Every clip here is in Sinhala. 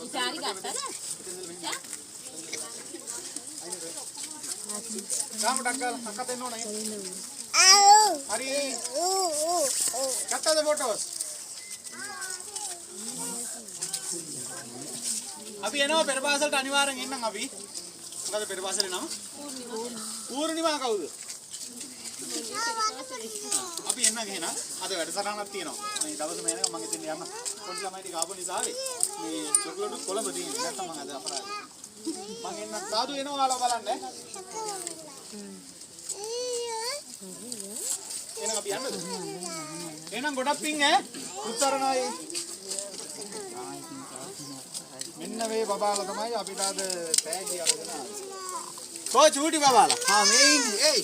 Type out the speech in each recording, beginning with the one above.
ඉතාලි ගත්තද? काम टक्कर टक्कर देनो नहीं अरे कत्ता दे फोटोस अभी है ना पेरबासल अनिवार्य इन्ना अभी මොකද පෙරපාසලේ නම පූර්ණිමා කවුද අපි එන්න ගිහිනා අද වැඩසටහනක් තියෙනවා මේ දවස් මේනක මම ඉතින් යන්න පොඩි ළමයි ටික ආපු නිසා මේ චොක්ලට් කොළඹ තියෙන්නේ නැත්නම් මම අද අපරාධ මම එන්න සාදු එනවා ඔයාලා බලන්න එහෙනම් අපි යන්නද එහෙනම් ගොඩක් පිං ඈ උත්තරණයි මෙන්න වේ බබාලා තමයි අපිට අද තෑගි අරගෙන ආවේ කො චූටි බබාලා හා මේ ඉන්නේ එයි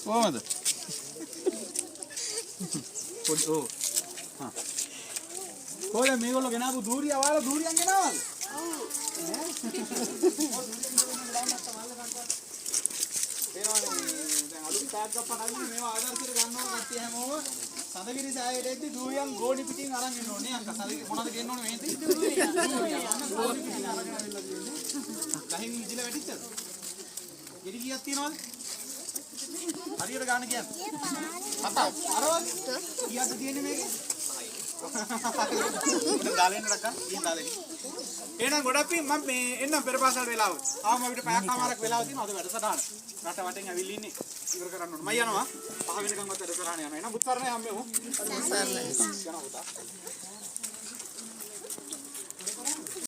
කොහමද පොඩි ඕ හා කොහෙද මේගොල්ලෝ ගෙනාවු දූරිය ඔයාලා දූරියන් ගෙනාවද දැන් අලුත් ටැග් එකක් පටන් මේවා ආදර්ශයට ගන්නවා කට්ටිය හැමෝම සඳගිරි සායේදී දූරියන් ගෝණි පිටින් අරන් එන්න ඕනේ අක්කා සඳගිරි මොනවද ගේන්න ඕනේ මේදී දූරියන් ගෝණි පිටින් අරගෙන ආවිල්ලා තියෙන්නේ ගහින් ඉදිල වැටිච්චද ඉරි කීයක් තියනවද හරියට ගන්න කියන්නේ අත අරවද කීයක්ද තියෙන්නේ මේකේ දාලෙන් රක්කා ඉතින් දාලෙන් එහෙනම් ගොඩක් පින් මම මේ එන්නම් පෙරපාසල් වෙලාව. ආවම අපිට පැයක්මාරක් වෙලාව තියෙනවා අද වැඩසටහන. රට වටෙන් ඇවිල්ලා ඉන්නේ. ඉවර කරන්න ඕන. මම යනවා. 5 වෙනකන්වත් වැඩසටහන යනවා. එහෙනම් බුත්තරනේ හම්බෙමු. බුත්තරනේ. යනවා පුතා.